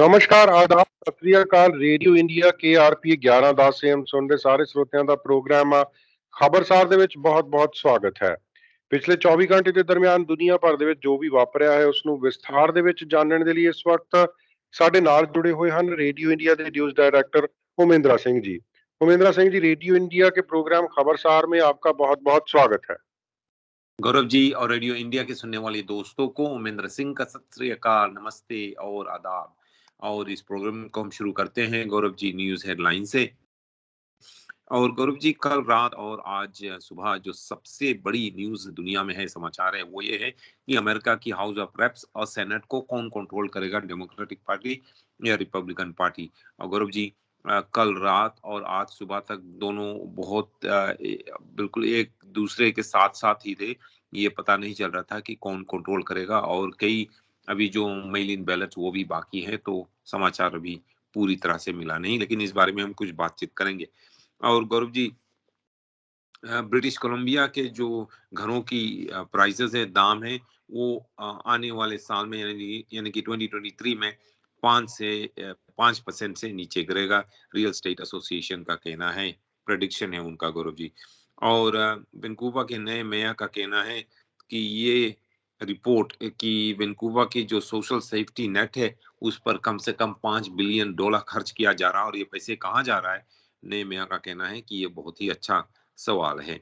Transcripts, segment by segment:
नमस्कार, आदाब, सत श्री अकाल। रेडियो ਇੰਡੀਆ KRP 1110 AM ਸੁਣ ਦੇ ਸਾਰੇ ਸਰੋਤਿਆਂ ਦਾ ਪ੍ਰੋਗਰਾਮ ਆ ਖਬਰਸਾਰ ਦੇ ਵਿੱਚ ਬਹੁਤ-ਬਹੁਤ ਸਵਾਗਤ ਹੈ। ਪਿਛਲੇ 24 ਘੰਟੇ ਦੇ ਦਰਮਿਆਨ ਦੁਨੀਆ ਭਰ ਦੇ ਵਿੱਚ ਜੋ ਵੀ ਵਾਪਰਿਆ ਹੈ ਉਸ ਨੂੰ ਵਿਸਥਾਰ ਦੇ ਵਿੱਚ ਜਾਣਨ ਦੇ ਲਈ ਇਸ ਵਕਤ ਸਾਡੇ ਨਾਲ ਜੁੜੇ ਹੋਏ ਹਨ ਰੇਡੀਓ ਇੰਡੀਆ ਦੇ news director उमेंद्रा Singh ji. उमेंद्रा Singh ji, radio India के प्रोग्राम खबरसार में आपका बहुत-बहुत स्वागत है। गौरव जी और रेडियो इंडिया के सुनने वाले दोस्तों को उमेंद्र सिंह का सत श्री अकाल, नमस्ते और आदाब। और इस प्रोग्राम को हम शुरू करते हैं गौरव जी न्यूज हेडलाइन से। और गौरव जी, कल रात और आज सुबह जो सबसे बड़ी न्यूज दुनिया में है, समाचार है, वो ये है कि अमेरिका की हाउस ऑफ रेप्स और सेनेट को कौन कंट्रोल करेगा, डेमोक्रेटिक पार्टी या रिपब्लिकन पार्टी। और गौरव जी, कल रात और आज सुबह तक दोनों बहुत बिल्कुल एक दूसरे के साथ साथ ही थे। ये पता नहीं चल रहा था कि कौन कंट्रोल करेगा, और कई अभी जो मेल इन बैलेट वो भी बाकी है, तो समाचार अभी पूरी तरह से मिला नहीं, लेकिन इस बारे में हम कुछ बातचीत करेंगे। और गौरव जी, ब्रिटिश कोलंबिया के जो घरों की प्राइसेस है, दाम है, वो आने वाले साल में यानी कि 2023 में 5% से नीचे गिरेगा। रियल एस्टेट एसोसिएशन का कहना है, प्रेडिक्शन है उनका गौरव जी। और वैंकूवर के नए मेयर का कहना है कि ये रिपोर्ट कि वैंकूवर की जो सोशल सेफ्टी नेट है उस पर कम से कम $5 बिलियन खर्च किया जा रहा है, और ये पैसे कहाँ जा रहा है, नए मेयर का कहना है कि ये बहुत ही अच्छा सवाल है।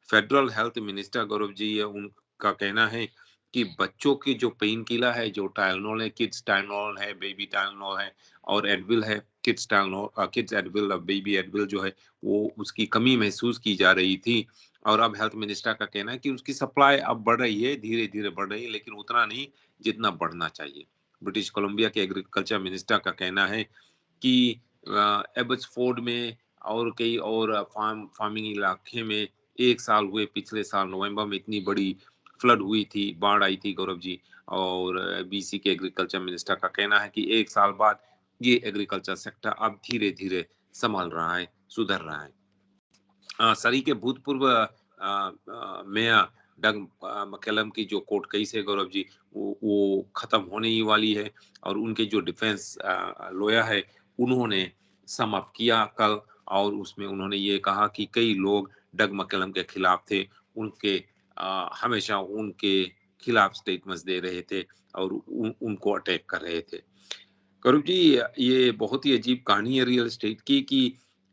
Federal health minister Gaurav ji, उनका कहना है कि बच्चों की जो पेन किलर है, जो टाइलेनॉल है, किड्स टाइलेनॉल है, बेबी टाइलेनॉल है, और एडविल है, किड्स टाइलेनॉल, किड्स एडविल और बेबी एडविल जो है, वो उसकी कमी महसूस की जा रही थी। और अब हेल्थ मिनिस्टर का कहना है कि उसकी सप्लाई अब बढ़ रही है, धीरे धीरे बढ़ रही है, लेकिन उतना नहीं जितना बढ़ना चाहिए। ब्रिटिश कोलंबिया के एग्रीकल्चर मिनिस्टर का कहना है कि एबट्सफोर्ड में और कई और फार्मिंग इलाके में एक साल हुए, पिछले साल नवंबर में इतनी बड़ी फ्लड हुई थी, बाढ़ आई थी गौरव जी। और बीसी के एग्रीकल्चर मिनिस्टर का कहना है कि एक साल बाद ये एग्रीकल्चर सेक्टर अब धीरे धीरे संभल रहा है, सुधर रहा है। सरी के भूतपूर्व मेयर डग मक्केलम की जो कोर्ट केस है गौरव जी, वो खत्म होने ही वाली है, और उनके जो डिफेंस लॉयर है उन्होंने सम अप किया कल, और उसमें उन्होंने ये कहा कि कई लोग डग मक्केलम के खिलाफ थे, उनके हमेशा उनके खिलाफ स्टेटमेंट्स दे रहे थे और उनको अटैक कर रहे थे। करुण जी, ये बहुत ही अजीब कहानी है रियल एस्टेट की कि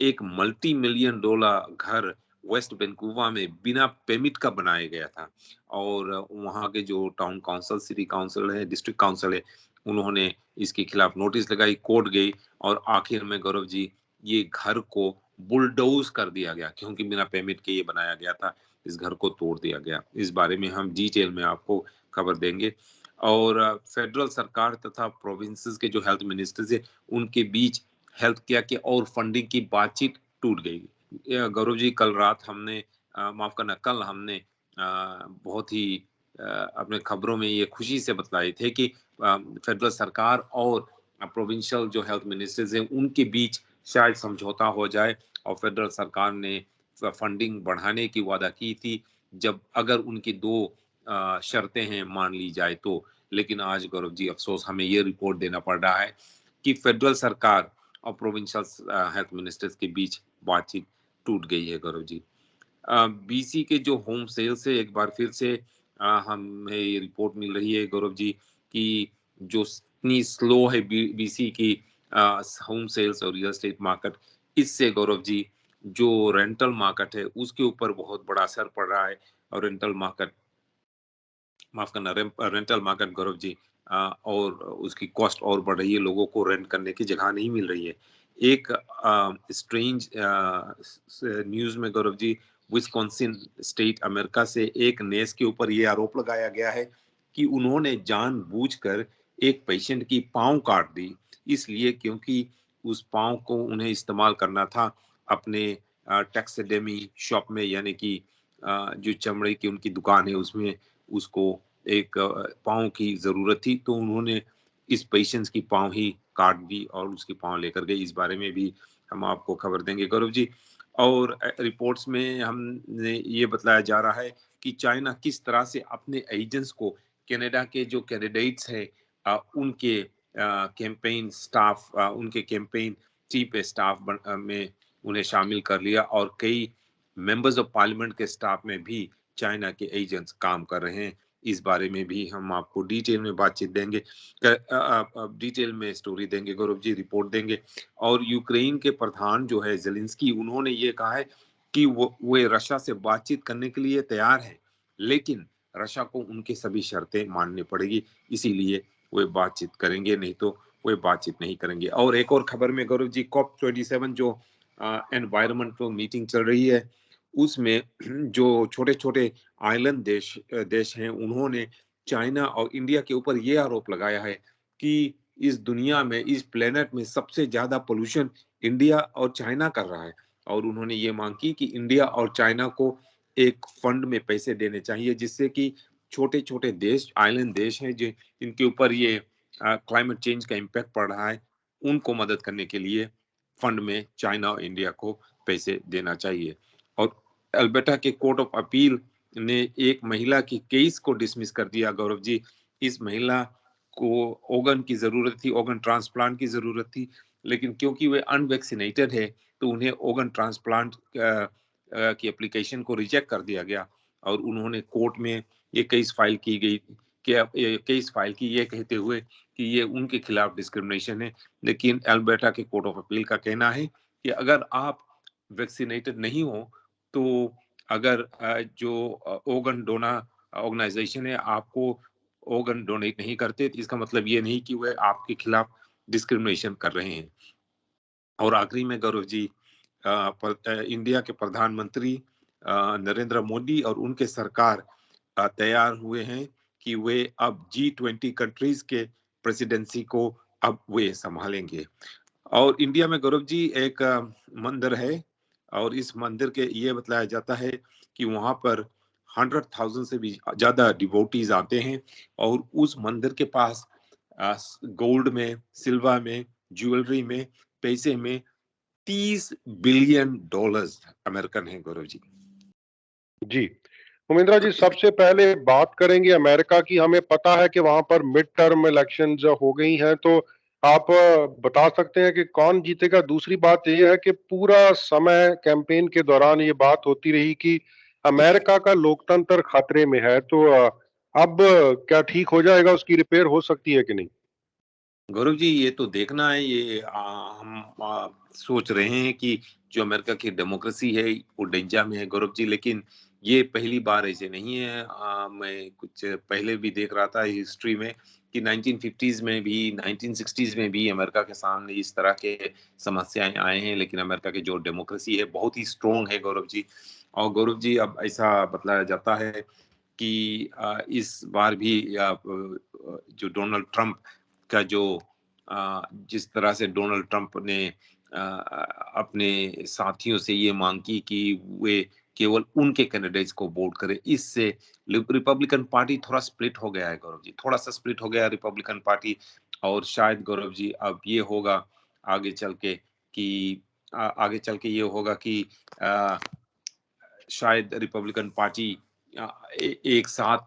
एक मल्टी मिलियन डॉलर घर वेस्ट वैंकूवर में बिना परमिट का बनाया गया था, और वहां के जो टाउन काउंसिल, सिटी काउंसिल है, डिस्ट्रिक्ट काउंसिल है, उन्होंने इसके खिलाफ नोटिस लगाई, कोर्ट गई, और आखिर में गौरव जी ये घर को बुलडोज कर दिया गया, क्योंकि बिना परमिट के ये बनाया गया था, इस घर को तोड़ दिया गया। इस बारे में हम डिटेल में आपको खबर देंगे। और फेडरल सरकार तथा प्रोविंसेस के जो हेल्थ मिनिस्टर्स है उनके बीच हेल्थ केयर के और फंडिंग की बातचीत टूट गई। गौरव जी, कल रात हमने माफ करना, कल हमने बहुत ही अपने खबरों में ये खुशी से बतलाए थे कि फेडरल सरकार और प्रोविंशियल जो हेल्थ मिनिस्टर्स हैं उनके बीच शायद समझौता हो जाए, और फेडरल सरकार ने फंडिंग बढ़ाने की वादा की थी जब अगर उनकी दो शर्तें हैं मान ली जाए तो। लेकिन आज गौरव जी अफसोस हमें ये रिपोर्ट देना पड़ रहा है कि फेडरल सरकार और प्रोविंशियल हेल्थ मिनिस्टर्स के बीच बातचीत टूट गई है गौरव जी। बीसी के जो होम सेल से एक बार फिर से हमें ये रिपोर्ट मिल रही है गौरव जी कि जो इतनी स्लो है बीसी की होम सेल्स और रियल एस्टेट मार्केट, इससे गौरव जी जो रेंटल मार्केट है उसके ऊपर बहुत बड़ा असर पड़ रहा है। और रेंटल मार्केट, माफ करना, रेंटल मार्केट गौरव जी और उसकी कॉस्ट और बढ़ रही है, लोगों को रेंट करने की जगह नहीं मिल रही है। एक स्ट्रेंज न्यूज में Gaurav ji, Wisconsin state America से एक नर्स के ऊपर ये आरोप लगाया गया है कि उन्होंने जानबूझकर एक पेशेंट की पाँव काट दी, इसलिए क्योंकि उस पाँव को उन्हें इस्तेमाल करना था अपने टैक्सीडेमी शॉप में, यानी कि जो चमड़े की उनकी दुकान है उसमें उसको एक पाँव की जरूरत थी, तो उन्होंने इस पेशेंट की पाँव ही काट दी और उसकी पाँव लेकर गए। इस बारे में भी हम आपको खबर देंगे गौरव जी। और रिपोर्ट्स में हमने ये बतलाया जा रहा है कि चाइना किस तरह से अपने एजेंट्स को कनाडा के जो कैंडिडेट्स हैं उनके कैंपेन स्टाफ, उनके कैंपेन चीफ स्टाफ में उन्हें शामिल कर लिया और कई मेंबर्स ऑफ पार्लियामेंट के स्टाफ में भी चाइना के एजेंट्स काम कर रहे हैं। इस बारे में भी हम आपको डिटेल में बातचीत देंगे, डिटेल में स्टोरी देंगे गौरव जी, रिपोर्ट देंगे। और यूक्रेन के प्रधान जो है ज़ेलेंस्की, उन्होंने ये कहा है कि वो रशिया से बातचीत करने के लिए तैयार है, लेकिन रशिया को उनकी सभी शर्तें माननी पड़ेगी, इसीलिए वे बातचीत करेंगे, नहीं तो वे बातचीत नहीं करेंगे। और एक और खबर में गौरव जी, COP27 जो एनवायरमेंटल मीटिंग चल रही है, उसमें जो छोटे-छोटे आइलैंड देश हैं, उन्होंने चाइना और इंडिया के ऊपर ये आरोप लगाया है कि इस दुनिया में, इस प्लेनेट में सबसे ज़्यादा पॉल्यूशन इंडिया और चाइना कर रहा है। और उन्होंने ये मांग की कि इंडिया और चाइना को एक फंड में पैसे देने चाहिए, जिससे कि छोटे-छोटे देश, आइलैंड देश हैं, जिनके ऊपर ये क्लाइमेट चेंज का इम्पैक्ट पड़ रहा है, उनको मदद करने के लिए फंड में चाइना और इंडिया को पैसे देना चाहिए। और अल्बर्टा के कोर्ट ऑफ अपील ने एक महिला की केस को डिसमिस कर दिया गौरव जी। इस महिला को ऑर्गन की जरूरत थी, ऑर्गन ट्रांसप्लांट की जरूरत थी, लेकिन क्योंकि वे अनवैक्सीनेटेड है, तो उन्हें ऑर्गन ट्रांसप्लांट की एप्लीकेशन को रिजेक्ट कर दिया गया। और उन्होंने कोर्ट में ये केस फाइल की गई, केस फाइल की, ये कहते हुए कि ये उनके खिलाफ डिस्क्रिमिनेशन है। लेकिन अल्बर्टा के कोर्ट ऑफ अपील का कहना है कि अगर आप वैक्सीनेटेड नहीं हो, तो अगर जो ऑर्गन डोनर ऑर्गेनाइजेशन है आपको ऑर्गन डोनेट नहीं करते, तो इसका मतलब ये नहीं कि वह आपके खिलाफ डिस्क्रिमिनेशन कर रहे हैं। और आखिरी में गौरव जी, इंडिया के प्रधानमंत्री नरेंद्र मोदी और उनके सरकार तैयार हुए हैं कि वे अब G20 कंट्रीज के प्रेसिडेंसी को अब वे संभालेंगे। और इंडिया में गौरव जी एक मंदिर है, और इस मंदिर के ये बतलाया जाता है कि वहां पर 100,000 से भी ज्यादा डिवोटीज आते हैं। और उस मंदिर के पास गोल्ड में, सिल्वर में, ज्वेलरी में, पैसे में $30 बिलियन अमेरिकन है गौरव जी। जी, उमेंद्रा जी, सबसे पहले बात करेंगे अमेरिका की। हमें पता है कि वहां पर मिड टर्म इलेक्शंस हो गई हैं, तो आप बता सकते हैं कि कौन जीतेगा? दूसरी बात ये है कि पूरा समय कैंपेन के दौरान ये बात होती रही कि अमेरिका का लोकतंत्र खतरे में है, तो अब क्या ठीक हो जाएगा? उसकी रिपेयर हो सकती है कि नहीं? गौरव जी, ये तो देखना है। ये हम सोच रहे हैं कि जो अमेरिका की डेमोक्रेसी है वो डेंजर में है गौरव जी, लेकिन ये पहली बार ऐसे नहीं है। मैं कुछ पहले भी देख रहा था हिस्ट्री में कि 1950s में भी, 1960s में भी अमेरिका के सामने इस तरह के समस्याएं आए हैं, लेकिन अमेरिका की जो डेमोक्रेसी है बहुत ही स्ट्रोंग है गौरव जी। और गौरव जी, अब ऐसा बतलाया जाता है कि इस बार भी जो डोनाल्ड ट्रंप का जो जिस तरह से डोनाल्ड ट्रंप ने अपने साथियों से ये मांग की कि वे केवल उनके कैंडिडेट्स को वोट करें, इससे रिपब्लिकन पार्टी थोड़ा स्प्लिट हो गया है गौरव जी, थोड़ा सा स्प्लिट हो गया है रिपब्लिकन पार्टी। और शायद गौरव जी अब ये होगा आगे चल के कि आगे चल के ये होगा कि आ, शायद रिपब्लिकन पार्टी एक साथ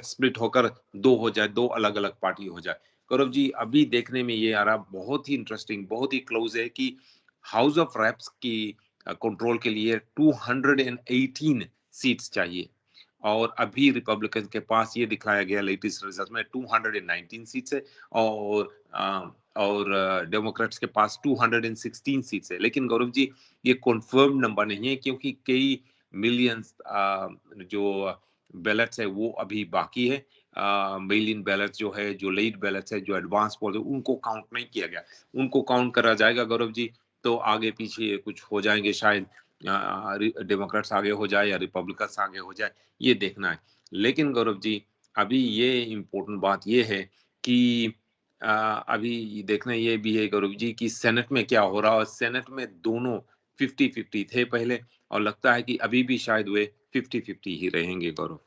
स्प्लिट होकर दो हो जाए, दो अलग अलग पार्टी हो जाए। गौरव जी, अभी देखने में ये आ रहा बहुत ही इंटरेस्टिंग, बहुत ही क्लोज है कि हाउस ऑफ रैप्स की कंट्रोल के लिए 218 सीट्स चाहिए। और अभी रिपब्लिकन के पास ये दिखाया गया लेटेस्ट रिजल्ट में 219 सीट्स है। और और डेमोक्रेट्स के पास 216 सीट्स है। लेकिन गौरव जी, ये कंफर्म नंबर नहीं है, क्योंकि कई मिलियंस जो बैलेट्स है वो अभी बाकी है। मेल इन बैलेट्स जो है, जो लेट बैलेट्स है, जो एडवांस पोल है, उनको काउंट नहीं किया गया। उनको काउंट करा जाएगा गौरव जी, तो आगे पीछे कुछ हो जाएंगे शायद, डेमोक्रेट्स आगे हो जाए या रिपब्लिकन्स आगे हो जाए, ये देखना है। लेकिन गौरव जी, अभी ये इम्पोर्टेंट बात ये है कि अभी देखना ये भी है गौरव जी कि सेनेट में क्या हो रहा है। और सेनेट में दोनों 50-50 थे पहले, और लगता है कि अभी भी शायद वे 50-50 ही रहेंगे गौरव।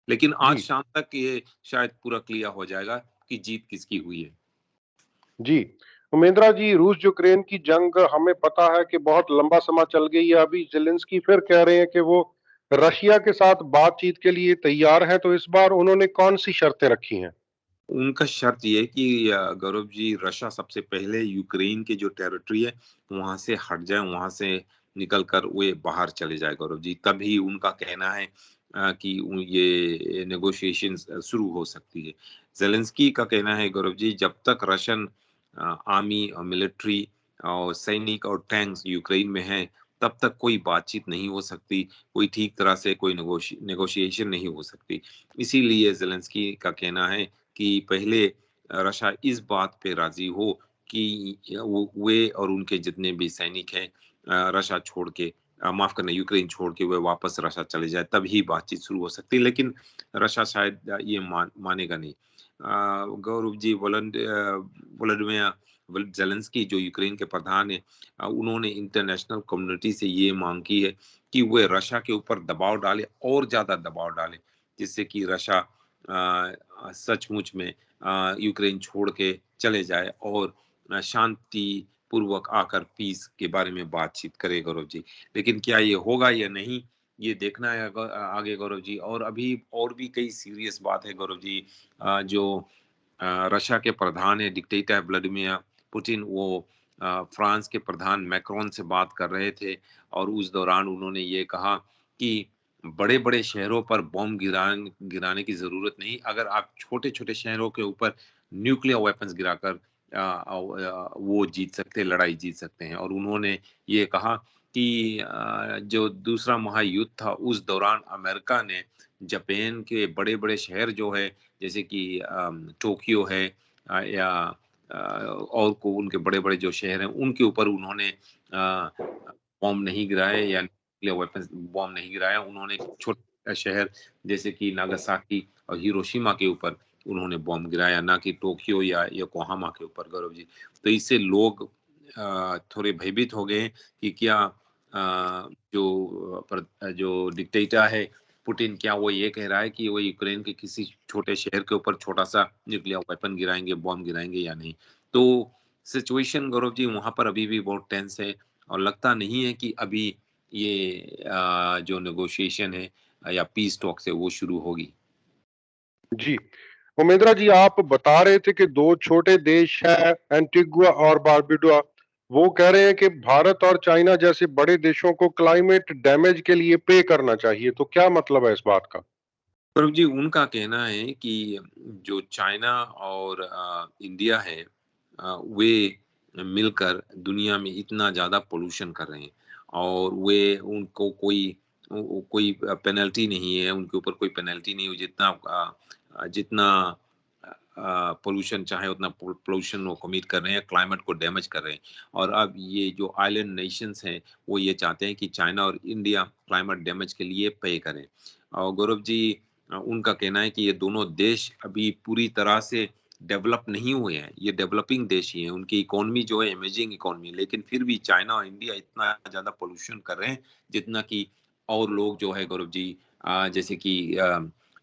लेकिन आज जी, शाम तक ये शायद पूरा क्लियर हो जाएगा कि जीत किसकी हुई है। जी। उमेंद्रा जी, रूस यूक्रेन की जंग हमें पता है कि बहुत लंबा समय चल गई है। अभी ज़ेलेंस्की फिर कह रहे हैं कि वो रशिया के साथ बातचीत के लिए तैयार हैं, तो इस बार उन्होंने कौन-सी शर्तें रखी हैं? उनका शर्त ये है कि गौरव जी, रशिया सबसे पहले यूक्रेन की जो टेरिटरी है वहां से हट जाए, वहां से निकल कर वे बाहर चले जाए गौरव जी, तभी उनका कहना है कि ये नेगोशिएशन शुरू हो सकती है। जेलेंस्की का कहना है गौरव जी, जब तक रशियन आर्मी और मिलिट्री और सैनिक और टैंक्स यूक्रेन में हैं, तब तक कोई बातचीत नहीं हो सकती, कोई ठीक तरह से कोई नेगोशिएशन नहीं हो सकती। इसीलिए ज़ेलेंस्की का कहना है कि पहले रशिया इस बात पे राज़ी हो कि वो वे और उनके जितने भी सैनिक हैं रशिया छोड़ के माफ़ करना, यूक्रेन छोड़ के वे वापस रशिया चले जाएँ, तभी बातचीत शुरू हो सकती है। लेकिन रशिया शायद ये मानेगा नहीं। गौरव जी, वोलोडिमिर ज़ेलेंस्की जो यूक्रेन के प्रधान हैं, उन्होंने इंटरनेशनल कम्युनिटी से ये माँग की है कि वे रशिया के ऊपर दबाव डालें और ज़्यादा दबाव डालें, जिससे कि रशिया सचमुच में यूक्रेन छोड़ के चले जाए और शांति पूर्वक आकर पीस के बारे में बातचीत करे गौरव जी। लेकिन क्या ये होगा या नहीं, ये देखना है आगे गौरव जी। और अभी और भी कई सीरियस बात है गौरव जी। जो रशिया के प्रधान है, डिक्टेटर व्लादिमीर पुतिन, वो फ्रांस के प्रधान मैक्रोन से बात कर रहे थे और उस दौरान उन्होंने ये कहा कि बड़े-बड़े शहरों पर बॉम्ब गिराने की ज़रूरत नहीं, अगर आप छोटे-छोटे शहरों के ऊपर न्यूक्लियर वेपन्स गिराकर वो जीत सकते हैं, लड़ाई जीत सकते हैं। और उन्होंने ये कहा कि जो दूसरा महायुद्ध था, उस दौरान अमेरिका ने जापान के बड़े-बड़े शहर जो है, जैसे कि टोक्यो है या और को उनके बड़े-बड़े जो शहर हैं, उनके ऊपर उन्होंने बॉम्ब नहीं गिराए या न्यूक्लियर वेपन्स बॉम्ब नहीं गिराया। उन्होंने छोटा शहर जैसे कि नागासाकी और हिरोशिमा के ऊपर उन्होंने बॉम्ब गिराया, ना कि टोक्यो या योकोहामा के ऊपर गौरव जी। तो इससे लोग थोड़े भयभीत हो गए हैं कि क्या जो डिक्टेटर है पुतिन, क्या वो ये कह रहा है कि वो यूक्रेन के किसी छोटे शहर के ऊपर छोटा-सा न्यूक्लियर वेपन गिराएँगे, बॉम्ब गिराएँगे या नहीं? तो सिचुएशन गौरव जी वहाँ पर अभी भी बहुत टेंस है और लगता नहीं है कि अभी ये जो नेगोशिएशन है या पीस टॉक्स है वो शुरू होगी। जी। उमेंद्रा जी, आप बता रहे थे कि 2 छोटे देश हैं, एंटीगुआ और बारबुडा, वो कह रहे हैं कि भारत और चाइना जैसे बड़े देशों को क्लाइमेट डैमेज के लिए पे करना चाहिए, तो क्या मतलब है इस बात का? सौरभ जी, उनका कहना है कि जो चाइना और इंडिया है, वे मिलकर दुनिया में इतना ज़्यादा पोल्यूशन कर रहे हैं और वे उनको कोई पेनल्टी नहीं है, उनके ऊपर कोई पेनल्टी नहीं है, जितना पोल्यूशन चाहे उतना पोल्यूशन वो कमिट कर रहे हैं, क्लाइमेट को डैमेज कर रहे हैं। और अब ये जो आइलैंड नेशंस हैं, वो ये चाहते हैं कि चाइना और इंडिया क्लाइमेट डैमेज के लिए पे करें। और गौरव जी, उनका कहना है कि ये दोनों देश अभी पूरी तरह से डेवलप नहीं हुए हैं, ये डेवलपिंग देश ही हैं, उनकी इकोनॉमी जो है इमर्जिंग इकोनॉमी है, लेकिन फिर भी चाइना और इंडिया इतना ज़्यादा पोल्यूशन कर रहे हैं, जितना कि और लोग जो है गौरव जी, जैसे कि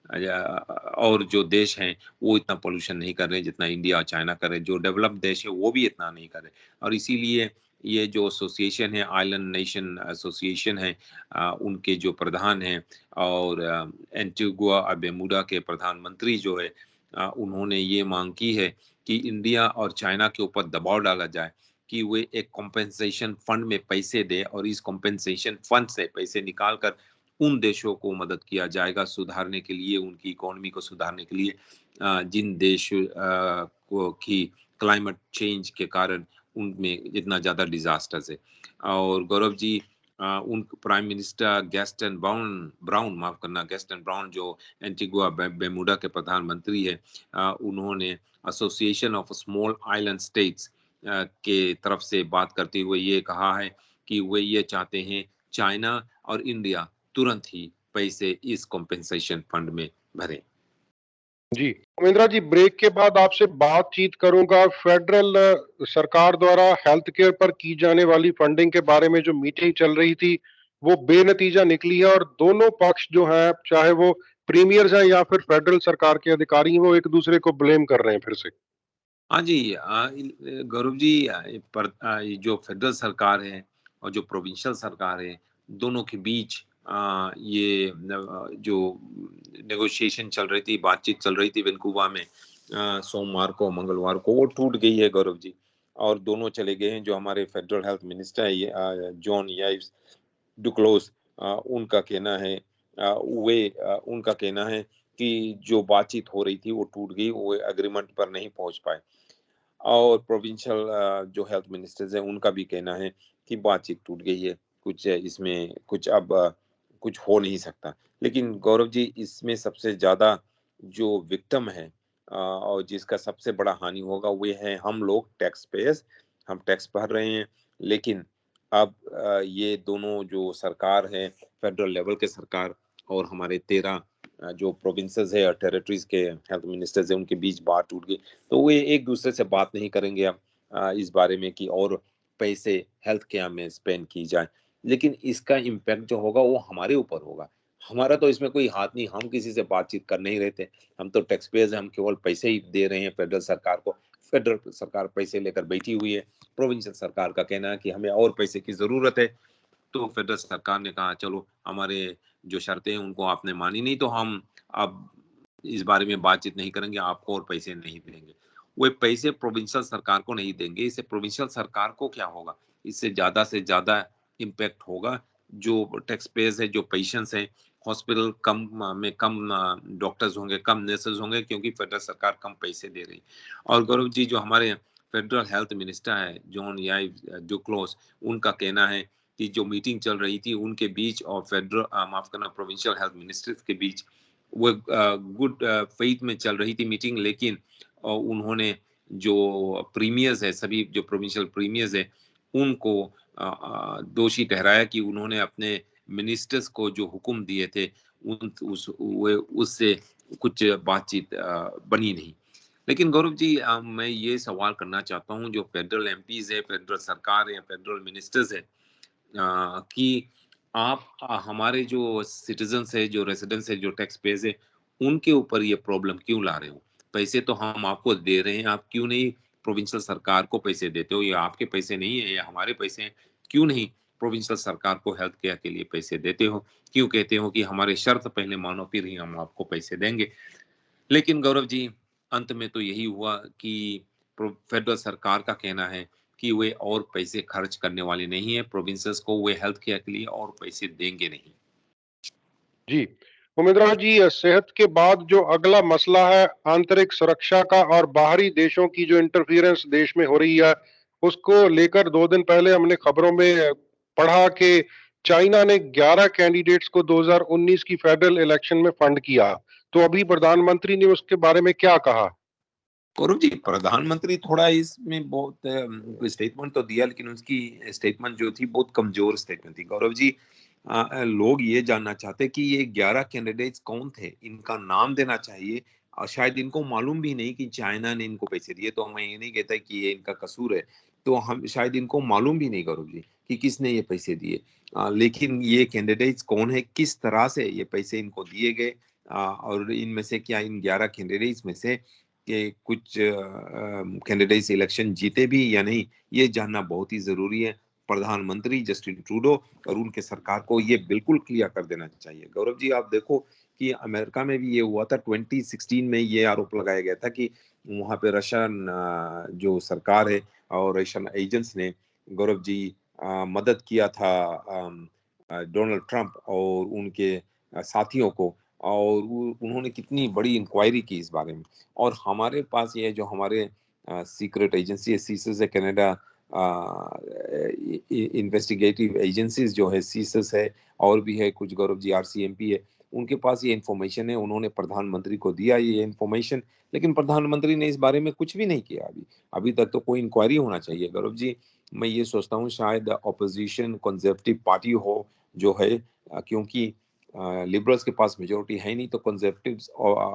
और जो देश हैं, वो इतना पोल्यूशन नहीं कर रहे हैं, जितना इंडिया और चाइना कर रहे हैं, जो डेवलप्ड देश है, वो भी इतना नहीं कर रहे। और इसीलिए ये जो एसोसिएशन है, आइलैंड नेशन एसोसिएशन है, उनके जो प्रधान हैं और एंटीगुआ और बरमूडा के प्रधानमंत्री जो है, उन्होंने ये मांग की है कि इंडिया और चाइना के ऊपर दबाव डाला जाए कि वे एक कॉम्पेंसेशन फंड में पैसे दें और इस कॉम्पेंसेशन फंड से पैसे निकाल कर उन देशों को मदद किया जाएगा सुधारने के लिए, उनकी इकोनॉमी को सुधारने के लिए, जिन देश को की क्लाइमेट चेंज के कारण उनमें इतना ज़्यादा डिज़ास्टर्स है। और गौरव जी, उन प्राइम मिनिस्टर गैस्टन ब्राउन माफ़ करना, गैस्टन ब्राउन जो एंटीगुआ बरमूडा के प्रधानमंत्री हैं, उन्होंने association of small island states के तरफ से बात करते हुए ये कहा है कि वे ये चाहते हैं चाइना और इंडिया तुरंत ही पैसे इस कॉम्पेंसेशन फंड में भरें। जी। उमेंद्रा जी, ब्रेक के बाद आपसे बातचीत करूँगा फेडरल सरकार द्वारा हेल्थ केयर पर की जाने वाली फंडिंग के बारे में जो मीटिंग चल रही थी, वो बेनतीजा निकली है और दोनों पक्ष जो हैं, चाहे वो प्रीमियर्स हैं या फिर फेडरल सरकार के अधिकारी हैं, वो एक-दूसरे को ब्लेम कर रहे हैं फिर से। हाँ जी, गौरव जी, ये जो फेडरल सरकार है और जो प्रोविंशियल सरकार है, दोनों के बीच जो नेगोशिएशन चल रही थी, बातचीत चल रही थी वैनकूवर में, सोमवार को मंगलवार को वो टूट गई है गौरव जी। और दोनों चले गए हैं। जो हमारे फेडरल हेल्थ मिनिस्टर है जॉन याइव्स डुक्लोज, उनका कहना है, उनका कहना है कि जो बातचीत हो रही थी वो टूट गई, वो एग्रीमेंट पर नहीं पहुंच पाए। और प्रोविंशियल जो हेल्थ मिनिस्टर्स हैं उनका भी कहना है कि बातचीत टूट गई है, कुछ इसमें कुछ अब कुछ हो नहीं सकता। लेकिन गौरव जी, इसमें सबसे ज़्यादा जो विक्टिम है और जिसका सबसे बड़ा हानि होगा वो है हम लोग टैक्स पेयर्स। हम टैक्स भर रहे हैं, लेकिन अब ये दोनों जो सरकार है, फेडरल लेवल के सरकार और हमारे 13 जो प्रोविंसेस है और टेरिटरीज के हेल्थ मिनिस्टर्स है, उनके बीच बात टूट गई। तो वे एक दूसरे से बात नहीं करेंगे अब इस बारे में कि और पैसे हेल्थ केयर में स्पेंड की जाए। लेकिन इसका इम्पैक्ट जो होगा वो हमारे ऊपर होगा। हमारा तो इसमें कोई हाथ नहीं, हम किसी से बातचीत कर नहीं रहे थे। हम तो टैक्स पेयर्स हैं, हम केवल पैसे ही दे रहे हैं फेडरल सरकार को। फेडरल सरकार पैसे लेकर बैठी हुई है। प्रोविंशियल सरकार का कहना है कि हमें और पैसे की जरूरत है। तो फेडरल सरकार ने कहा चलो, हमारे जो शर्तें हैं उनको आपने मानी नहीं, तो हम अब इस बारे में बातचीत नहीं करेंगे, आपको और पैसे नहीं देंगे। वो पैसे प्रोविंशियल सरकार को नहीं देंगे। इससे प्रोविंशियल सरकार को क्या होगा? इससे ज्यादा से ज्यादा इम्पैक्ट होगा जो टैक्स पेयर्स है, जो पेशेंट्स हैं। हॉस्पिटल कम में कम डॉक्टर्स होंगे, कम नर्सेज होंगे, क्योंकि फेडरल सरकार कम पैसे दे रही है। और गौरव जी, जो हमारे फेडरल हेल्थ मिनिस्टर है जॉन याइव डुक्लोस, उनका कहना है कि जो मीटिंग चल रही थी उनके बीच और फेडरल माफ करना प्रोविंशियल हेल्थ मिनिस्टर्स के बीच, वो गुड फेथ में चल रही थी मीटिंग। लेकिन उन्होंने जो प्रीमियर्स है, सभी जो प्रोविंशियल प्रीमियर्स है, उनको दोषी ठहराया कि उन्होंने अपने मिनिस्टर्स को जो हुक्म दिए थे उससे कुछ बातचीत बनी नहीं। लेकिन गौरव जी, मैं ये सवाल करना चाहता हूँ, जो फेडरल एमपीज है, फेडरल सरकार है, फेडरल मिनिस्टर्स है, कि आप हमारे जो सिटीजन्स है, जो रेसिडेंट्स है, जो टैक्स पेयर्स है, उनके ऊपर ये प्रॉब्लम क्यों ला रहे हो? पैसे तो हम आपको दे रहे हैं, आप क्यों नहीं प्रोविंशियल सरकार को पैसे देते हो? ये आपके पैसे नहीं है, ये हमारे पैसे हैं। क्यों नहीं प्रोविंशियल सरकार को हेल्थ केयर के लिए पैसे देते हो? क्यों कहते हो कि हमारे शर्त पहले मानो फिर ही हम आपको पैसे देंगे? लेकिन गौरव जी, अंत में तो यही हुआ कि फेडरल सरकार का कहना है कि वे और पैसे खर्च करने वाले नहीं है, प्रोविंसेस को वे हेल्थ केयर के लिए और पैसे देंगे नहीं। जी, उमेदवार जी, सेहत के बाद जो अगला मसला है आंतरिक सुरक्षा का और बाहरी देशों की जो इंटरफेरेंस देश में हो रही है, उसको लेकर 2 दिन पहले हमने खबरों में पढ़ा कि चाइना ने 11 कैंडिडेट्स को 2019 की फेडरल इलेक्शन में फंड किया। तो अभी प्रधानमंत्री ने उसके बारे में क्या कहा? गौरव जी, प्रधानमंत्री थोड़ा इसमें बहुत स्टेटमेंट तो दिया, लेकिन उसकी स्टेटमेंट जो थी बहुत कमजोर स्टेटमेंट थी। गौरव जी, लोग ये जानना चाहते कि ये 11 कैंडिडेट्स कौन थे, इनका नाम देना चाहिए। और शायद इनको मालूम भी नहीं कि चाइना ने इनको पैसे दिए। तो मैं ये नहीं कहता कि ये इनका कसूर है, तो हम शायद इनको मालूम भी नहीं गौरव जी कि किसने ये पैसे दिए। लेकिन ये कैंडिडेट्स कौन है, किस तरह से ये पैसे इनको दिए गए, और इनमें से क्या इन 11 कैंडिडेट्स में से कि कुछ कैंडिडेट्स इलेक्शन जीते भी या नहीं, ये जानना बहुत ही जरूरी है। प्रधानमंत्री जस्टिन ट्रूडो और उनके सरकार को ये बिल्कुल क्लियर कर देना चाहिए। गौरव जी, आप देखो कि अमेरिका में भी ये हुआ था। 2016 में ये आरोप लगाया गया था कि वहां पे रशियन जो सरकार है और रशियन एजेंट्स ने, गौरव जी, मदद किया था डोनाल्ड ट्रंप और उनके साथियों को। और उन्होंने कितनी बड़ी इंक्वायरी की इस बारे में। और हमारे पास ये जो हमारे सीक्रेट एजेंसी है, सीसस है, कनाडा इन्वेस्टिगेटिव एजेंसीज जो है, सीसस है, और भी है कुछ गौरव जी, आरसीएमपी है, उनके पास ये इंफॉर्मेशन है। उन्होंने प्रधानमंत्री को दिया ये इंफॉर्मेशन, लेकिन प्रधानमंत्री ने इस बारे में कुछ भी नहीं किया। अभी अभी तक तो कोई इंक्वायरी होना चाहिए गौरव जी। मैं ये सोचता हूँ शायद अपोजिशन कंजर्वेटिव पार्टी हो जो है, क्योंकि लिबरल्स के पास मेजोरिटी है नहीं, तो कंजर्वेटिव्स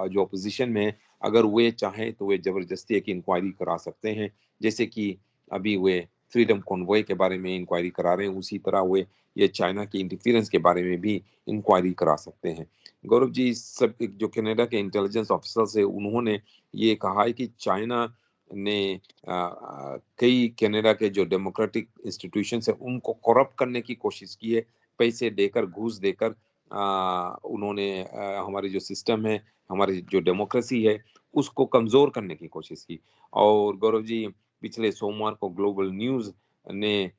जो अपोजिशन में है, अगर वे चाहें तो वे जबरदस्ती एक इंक्वायरी करा सकते हैं। जैसे कि अभी वे फ्रीडम कॉन्वॉय के बारे में इंक्वायरी करा रहे हैं, उसी तरह वे ये चाइना की इंटरफेरेंस के बारे में भी इंक्वायरी करा सकते हैं। गौरव जी, सब जो कनाडा के इंटेलिजेंस ऑफिसर्स है, उन्होंने ये कहा है कि चाइना ने कई कनाडा के जो डेमोक्रेटिक इंस्टीट्यूशंस है उनको करप्ट करने की कोशिश की है। पैसे देकर, घूस देकर उन्होंने हमारी जो सिस्टम है, हमारी जो डेमोक्रेसी है, उसको कमजोर करने की कोशिश की। और गौरव जी, पिछले सोमवार को ग्लोबल न्यूज ने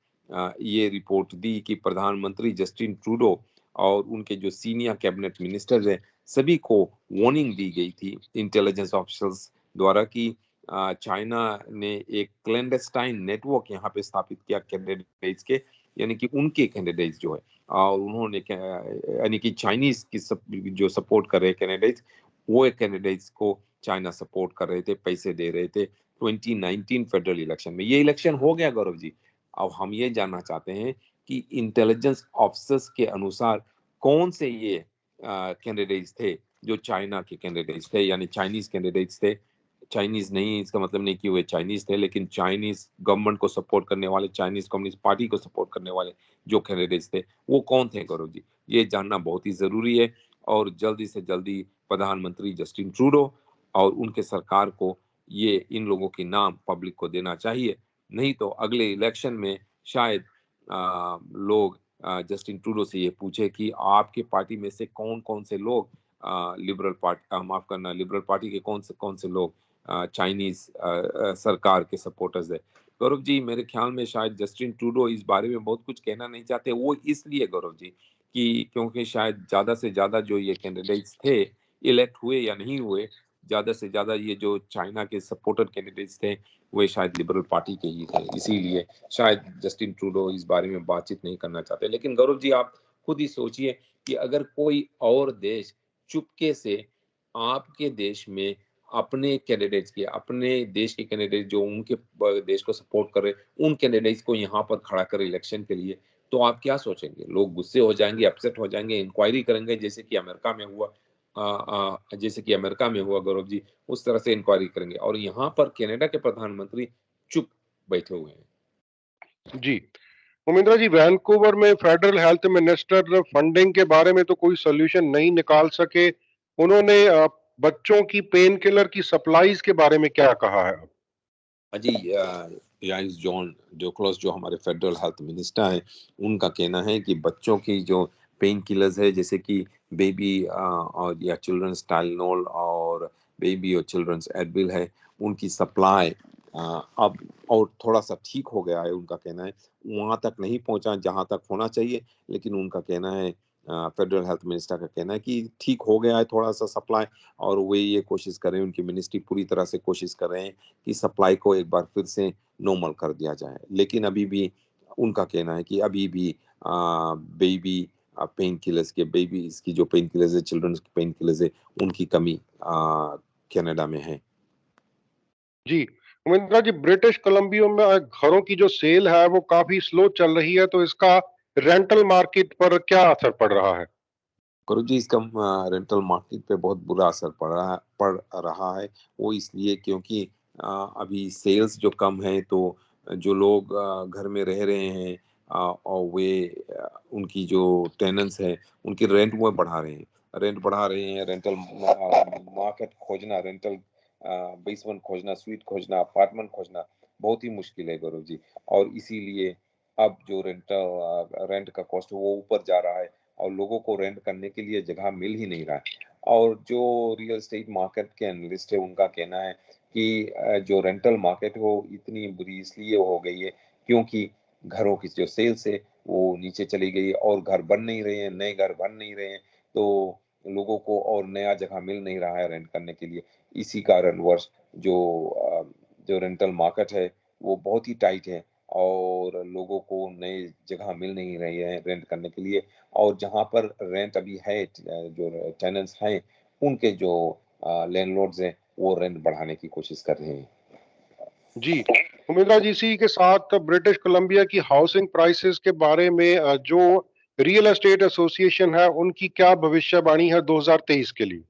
ये रिपोर्ट दी कि प्रधानमंत्री जस्टिन ट्रूडो और उनके जो सीनियर कैबिनेट मिनिस्टर्स हैं, सभी को वार्निंग दी गई थी इंटेलिजेंस ऑफिसर्स द्वारा कि चाइना ने एक क्लैंडस्टाइन नेटवर्क यहाँ पे स्थापित किया कैंडिडेट्स के, यानी कि उनके कैंडिडेट्स जो है, और उन्होंने यानी कि चाइनीज की जो सपोर्ट कर रहे कैंडिडेट्स, वो एक कैंडिडेट्स को चाइना सपोर्ट कर रहे थे, पैसे दे रहे थे 2019 फेडरल इलेक्शन में। ये इलेक्शन हो गया गौरव जी। अब हम ये जानना चाहते हैं कि इंटेलिजेंस ऑफिसर्स के अनुसार कौन से ये कैंडिडेट्स थे जो चाइना के कैंडिडेट्स थे, यानी चाइनीज कैंडिडेट्स थे। चाइनीज नहीं, इसका मतलब नहीं कि वे चाइनीज थे, लेकिन चाइनीज गवर्नमेंट को सपोर्ट करने वाले, चाइनीज कम्युनिस्ट पार्टी को सपोर्ट करने वाले जो कैंडिडेट्स थे, वो कौन थे गौरव जी? ये जानना बहुत ही जरूरी है, और जल्दी से जल्दी प्रधानमंत्री जस्टिन ट्रूडो और उनके सरकार को ये इन लोगों के नाम पब्लिक को देना चाहिए। नहीं तो अगले इलेक्शन में शायद लोग जस्टिन ट्रूडो से ये पूछे कि आपके पार्टी में से कौन कौन से लोग लिबरल पार्टी, माफ करना, लिबरल पार्टी के कौन से लोग चाइनीज सरकार के सपोर्टर्स है। गौरव जी, मेरे ख्याल में शायद जस्टिन ट्रूडो इस बारे में बहुत कुछ कहना नहीं चाहते। वो इसलिए गौरव जी कि क्योंकि शायद ज्यादा से ज्यादा जो ये कैंडिडेट्स थे, इलेक्ट हुए या नहीं हुए, ज्यादा से ज्यादा ये जो चाइना के सपोर्टर कैंडिडेट्स थे, वे शायद लिबरल पार्टी के ही थे। इसीलिए शायद जस्टिन ट्रूडो इस बारे में बातचीत नहीं करना चाहते। लेकिन गौरव जी, आप खुद ही सोचिए कि अगर कोई और देश चुपके से आपके देश में अपने कैंडिडेट्स की, अपने देश के कैंडिडेट जो उनके देश को सपोर्ट कर रहे, उन कैंडिडेट्स को यहाँ पर खड़ा करे इलेक्शन के लिए, तो आप क्या सोचेंगे? लोग गुस्से हो जाएंगे, अपसेट हो जाएंगे, इंक्वायरी करेंगे, जैसे कि अमेरिका में हुआ। जैसे कि अमेरिका में हुआ गौरव जी, उस तरह से इंक्वायरी करेंगे। और यहाँ पर कनाडा के प्रधानमंत्री चुप बैठे हुए हैं। जी, उमेंद्र जी, वैंकूवर में फेडरल हेल्थ मिनिस्टर फंडिंग के बारे में तो कोई सोल्यूशन नहीं निकाल सके। उन्होंने बच्चों की पेन किलर की सप्लाईज के बारे में क्या कहा है? जी, याइस जॉन डोकलॉस जो हमारे फेडरल हेल्थ मिनिस्टर हैं, उनका कहना है कि बच्चों की जो पेन किलर्स है, जैसे कि बेबी और या चिल्ड्रंस टाइलेनॉल और बेबी और चिल्ड्रंस एडविल है, उनकी सप्लाई अब और थोड़ा सा ठीक हो गया है। उनका कहना है वहां तक नहीं पहुंचा जहां तक होना चाहिए, लेकिन उनका कहना है, फेडरल हेल्थ मिनिस्टर का कहना है कि ठीक हो गया है थोड़ा सा सप्लाई। और वे ये कोशिश कर रहे हैं, उनकी मिनिस्ट्री पूरी तरह से कोशिश कर रहे हैं कि सप्लाई को एक बार फिर से नॉर्मल कर दिया जाए। लेकिन अभी भी उनका कहना है कि अभी भी बेबी पेन किलर्स के, बेबी की जो पेन किलर्स है, चिल्ड्रंस की पेन किलर्स है, उनकी कमी कनाडा में है। जी, उमेंद्र जी, ब्रिटिश कोलंबिया में घरों की जो सेल है वो काफी स्लो चल रही है, तो इसका रेंटल मार्केट पर क्या असर पड़ रहा है? गुरु जी, इसका रेंटल मार्केट पे बहुत बुरा असर पड़ रहा है। वो इसलिए क्योंकि अभी सेल्स जो कम है, तो जो लोग घर में रह रहे हैं, और वे उनकी जो टेनेंट्स है, उनकी रेंट वो बढ़ा रहे हैं, रेंट बढ़ा रहे हैं। रेंटल मार्केट खोजना, रेंटल बेसमेंट खोजना, स्वीट खोजना, अपार्टमेंट खोजना बहुत ही मुश्किल है गौरव जी। और इसीलिए अब जो रेंट का कॉस्ट है वो ऊपर जा रहा है, और लोगों को रेंट करने के लिए जगह मिल ही नहीं रहा है। और जो रियल एस्टेट मार्केट के एनालिस्ट है, उनका कहना है कि जो रेंटल मार्केट हो इतनी बुरी इसलिए हो गई है क्योंकि घरों की जो सेल्स है वो नीचे चली गई है, और घर बन नहीं रहे हैं, नए घर बन नहीं रहे हैं, तो लोगों को और नया जगह मिल नहीं रहा है रेंट करने के लिए। इसी कारणवश जो जो रेंटल मार्केट है वो बहुत ही टाइट है, और लोगों को नई जगह मिल नहीं रही है रेंट करने के लिए। और जहाँ पर रेंट अभी है, जो टेनेंट्स हैं, उनके जो लैंडलॉर्ड्स हैं, वो रेंट बढ़ाने की कोशिश कर रहे हैं। जी, उमेंद्र जी, इसी के साथ ब्रिटिश कोलंबिया की हाउसिंग प्राइसेस के बारे में जो रियल एस्टेट एसोसिएशन है, उनकी क्या भविष्यवाणी है 2023 के लिए?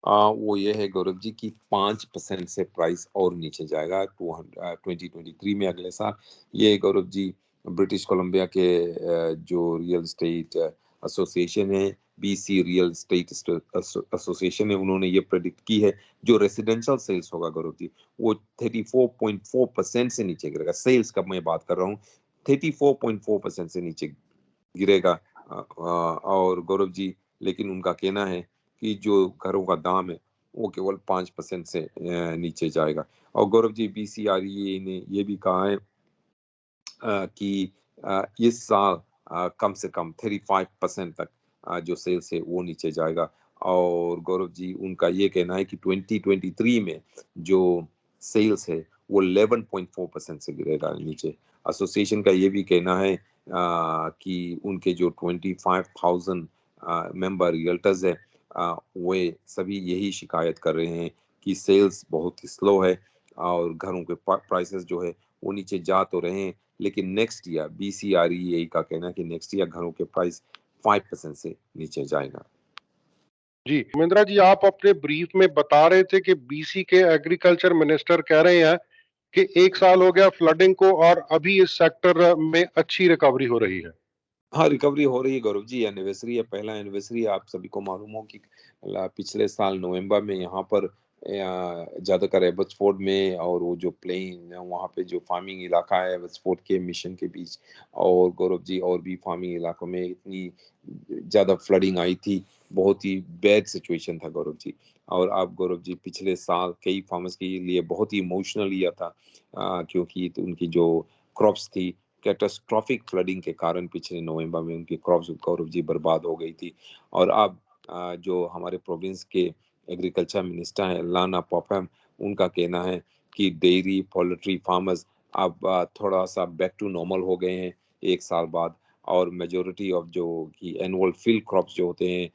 वो ये है गौरव जी कि 5% से प्राइस और नीचे जाएगा 2023 में, अगले साल। ये गौरव जी ब्रिटिश कोलंबिया के जो रियल एस्टेट एसोसिएशन है, बीसी रियल एस्टेट एसोसिएशन है, उन्होंने ये प्रेडिक्ट की है जो रेसिडेंशियल सेल्स होगा गौरव जी, वो 34.4% से नीचे गिरेगा। सेल्स का मैं बात कर रहा हूँ, 34.4% से नीचे गिरेगा। और गौरव जी, लेकिन उनका कहना है कि जो घरों का दाम है वो केवल 5% से नीचे जाएगा। और गौरव जी, बीसीआरई ने ये भी कहा है कि इस साल कम से कम 35% तक जो सेल्स है वो नीचे जाएगा। और गौरव जी, उनका ये कहना है कि 2023 में जो सेल्स है वो 11.4% से गिरेगा नीचे। एसोसिएशन का ये भी कहना है कि उनके जो 25,000 मेंबर रियल्टर्स है, वे सभी यही शिकायत कर रहे हैं कि सेल्स बहुत ही स्लो है और घरों के प्राइसेस जो है वो नीचे जा तो रहे हैं, लेकिन नेक्स्ट ईयर बीसीआरई का कहना है कि नेक्स्ट ईयर घरों के प्राइस 5% से नीचे जाएगा। जी, उमेंद्रा जी, आप अपने ब्रीफ में बता रहे थे कि बीसी के एग्रीकल्चर मिनिस्टर कह रहे हैं कि 1 साल हो गया फ्लडिंग को और अभी इस सेक्टर में अच्छी रिकवरी हो रही है। हाँ, रिकवरी हो रही है गौरव जी। एनिवर्सरी है, पहला एनिवर्सरी है। आप सभी को मालूम हो कि पिछले साल नवंबर में यहाँ पर ज्यादातर एबट्सफोर्ड में, और वो जो प्लेन वहाँ पे जो फार्मिंग इलाका है एबट्सफोर्ड के मिशन के बीच, और गौरव जी और भी फार्मिंग इलाकों में इतनी ज्यादा फ्लडिंग आई थी। बहुत ही बैड सिचुएशन था गौरव जी। और आप गौरव जी, पिछले साल कई फार्मर्स के लिए बहुत ही इमोशनल ईयर था, क्योंकि तो उनकी जो क्रॉप्स थी, कैटास्ट्रॉफिक फ्लडिंग के कारण पिछले नवंबर में उनकी क्रॉप्स गौरव जी बर्बाद हो गई थी। और अब जो हमारे प्रोविंस के एग्रीकल्चर मिनिस्टर हैं लाना पॉपम, उनका कहना है कि डेयरी पोल्ट्री फार्मर्स अब थोड़ा सा बैक टू नॉर्मल हो गए हैं 1 साल बाद। और मेजोरिटी ऑफ जो कि एनुअल फील्ड क्रॉप्स जो होते हैं,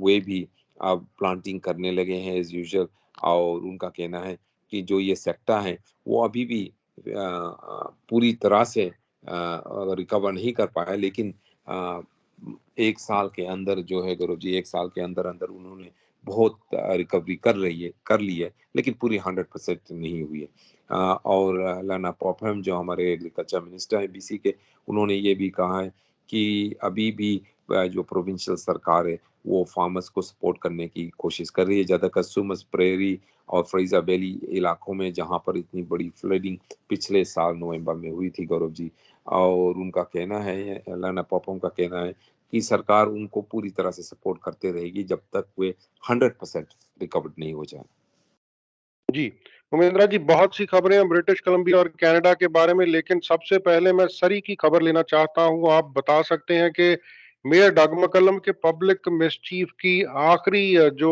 वे भी अब प्लांटिंग करने लगे हैं एज यूजुअल। और उनका कहना है कि जो ये सेक्टर है वो अभी भी पूरी तरह से रिकवर नहीं कर पाया, लेकिन अ, 1 साल के अंदर जो है गौरव जी, 1 साल के अंदर अंदर उन्होंने बहुत रिकवरी कर ली है, लेकिन पूरी 100% नहीं हुई है। और लाना पॉपम जो हमारे एग्रीकल्चर मिनिस्टर है बीसी के, उन्होंने ये भी कहा है कि अभी भी जो प्रोविंशियल सरकार है वो फार्मर्स को सपोर्ट करने की कोशिश कर रही है, ज्यादातर सुमस प्रेरी और फ्रेजर वैली इलाकों में, जहां पर इतनी बड़ी फ्लडिंग पिछले साल नवंबर में हुई थी गौरव जी। और उनका कहना है, लाना पॉपम का कहना है कि सरकार उनको पूरी तरह से सपोर्ट करते रहेगी जब तक वे 100% रिकवर्ड नहीं हो जाए। जी, उमेंद्रा जी, बहुत सी खबरें हैं ब्रिटिश कोलंबिया और कनाडा के बारे में, लेकिन सबसे पहले मैं सरी की खबर लेना चाहता हूँ। आप बता सकते हैं कि मेयर डग मैकलम के पब्लिक मिसचीफ की आखिरी जो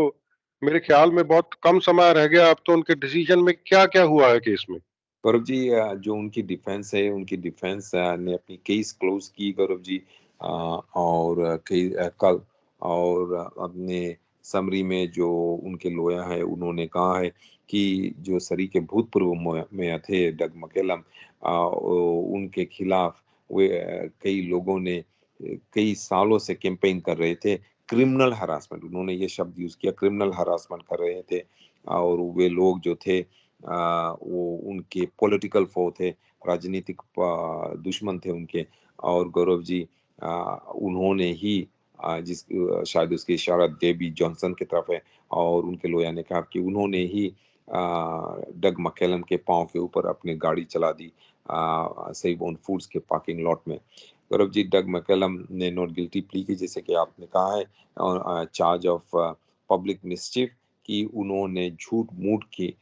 मेरे ख्याल में बहुत कम समय रह गया अब तो उनके डिसीजन में क्या-क्या हुआ है केस में? गौरव जी, जो उनकी डिफेंस है, उनकी डिफेंस ने अपनी केस क्लोज की गौरव जी। और कई कल और अपने समरी में जो उनके लॉयर है उन्होंने कहा है कि जो सरी के भूतपूर्व मेयर थे डग मकेलम, उनके खिलाफ वे कई लोगों ने कई सालों से कैंपेन कर रहे थे। क्रिमिनल हरासमेंट, उन्होंने ये शब्द यूज किया, क्रिमिनल हरासमेंट कर रहे थे। और वे लोग जो थे वो उनके पॉलिटिकल फो थे, राजनीतिक दुश्मन थे उनके। और गौरव जी, उन्होंने ही शायद उसकी इशारा डेबी जॉनसन की तरफ है, और उनके लॉयर ने कहा कि उन्होंने ही डग मकेलम के पाँव के ऊपर अपनी गाड़ी चला दी सेवॉन फूड्स के पार्किंग लॉट में। गौरव जी, डग मकेलम ने नॉट गिल्टी प्ली की, जैसे कि आपने कहा है, और चार्ज ऑफ पब्लिक मिसचिफ कि उन्होंने झूठ मूठ के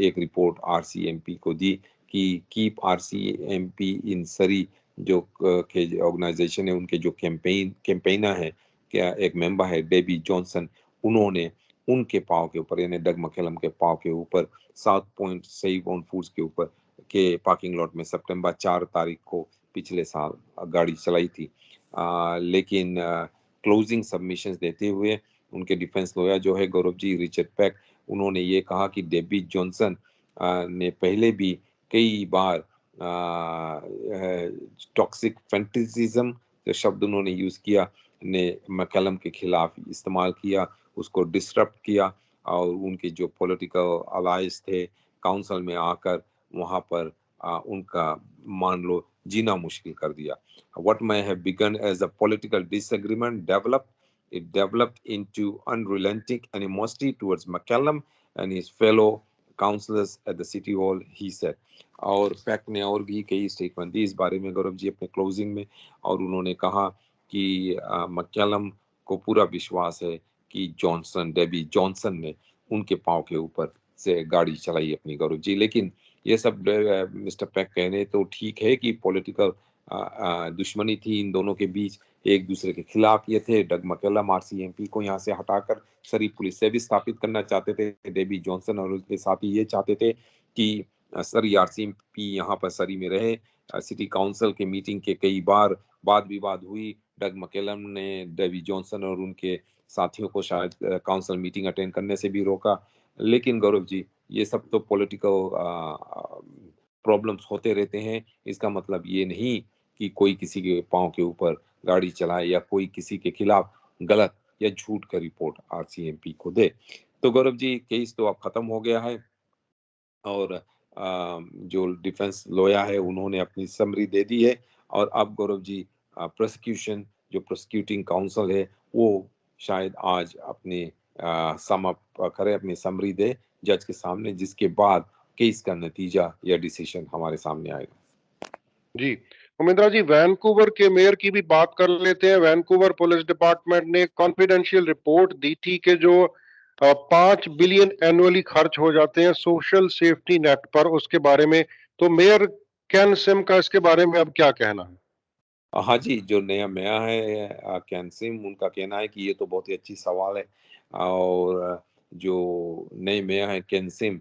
एक रिपोर्ट आरसीएमपी को दी कि कीप आरसीएमपी इन सरी जो के ऑर्गेनाइजेशन है, उनके जो कैंपेनर है, क्या एक मेंबर है डेबी जॉनसन, उन्होंने उनके पाँव के ऊपर, यानी डग मकेलम के पाँव के ऊपर south point save on foods के ऊपर के पार्किंग लॉट में सितंबर 4 तारीख को पिछले साल गाड़ी चलाई थी। लेकिन क्लोजिंग सबमिशंस देते हुए उनके डिफेंस लॉयर जो है गौरव जी, रिचर्ड पैक, उन्होंने ये कहा कि डेबी जॉनसन ने पहले भी कई बार टॉक्सिक फैंटेसिज्म जो शब्द उन्होंने यूज किया, ने मैकलम के खिलाफ इस्तेमाल किया, उसको डिस्टर्ब किया। और उनके जो पॉलिटिकल अलायंस थे काउंसिल में आकर वहां पर उनका मान लो जीना मुश्किल कर दिया। What may have begun as a political disagreement developed into unrelenting animosity towards McCallum and his fellow councillors at the city hall, he said। और फैक्ट ने और भी कई स्टेटमेंट दी इस बारे में गौरव जी अपने क्लोजिंग में। और उन्होंने कहा कि मक्यालम को पूरा विश्वास है कि डेबी जॉनसन ने उनके पाँव के ऊपर से गाड़ी चलाई अपनी गौरव जी। लेकिन ये सब मिस्टर पैक कहने तो ठीक है कि पॉलिटिकल दुश्मनी थी इन दोनों के बीच, एक दूसरे के खिलाफ ये थे। डग मैकलम आरसीएमपी को यहाँ से हटाकर सरी पुलिस से भी स्थापित करना चाहते थे। डेबी जॉनसन और उसके साथी ये चाहते थे कि सरी आरसीएमपी यहाँ पर सरी में रहे। सिटी काउंसिल के मीटिंग के कई बार वाद विवाद हुई। डग मैकलम ने डेबी जॉनसन और उनके साथियों को शायद काउंसिल मीटिंग अटेंड करने से भी रोका। लेकिन गौरव जी, ये सब तो पॉलिटिकल प्रॉब्लम्स होते रहते हैं। इसका मतलब ये नहीं कि कोई किसी के पाँव के ऊपर गाड़ी चलाए या कोई किसी के खिलाफ गलत या झूठ का रिपोर्ट आरसीएमपी को दे। तो गौरव जी, केस तो अब खत्म हो गया है और जो डिफेंस लॉयर है उन्होंने अपनी समरी दे दी है। और अब गौरव जी, प्रोसिक्यूशन जो प्रोसिक्यूटिंग काउंसिल है वो शायद आज अपने सम अप करे, अपनी समरी दे जज के सामने, जिसके बाद केस का नतीजा या डिसीजन हमारे सामने आएगा। जी, उमेंद्रा जी, वैंकूवर के मेयर की भी बात कर लेते हैं। वैंकूवर पुलिस डिपार्टमेंट ने कॉन्फिडेंशियल रिपोर्ट दी थी कि जो 5 बिलियन एनुअली खर्च हो जाते हैं सोशल सेफ्टी नेट पर, उसके बारे में। तो मेयर कैन सिम का इसके बारे में अब क्या कहना है? हाँ जी, जो नया मेयर है कैन सिम, उनका कहना है कि ये तो बहुत ही अच्छी सवाल है। और जो नए मेयर हैं कैन सिम,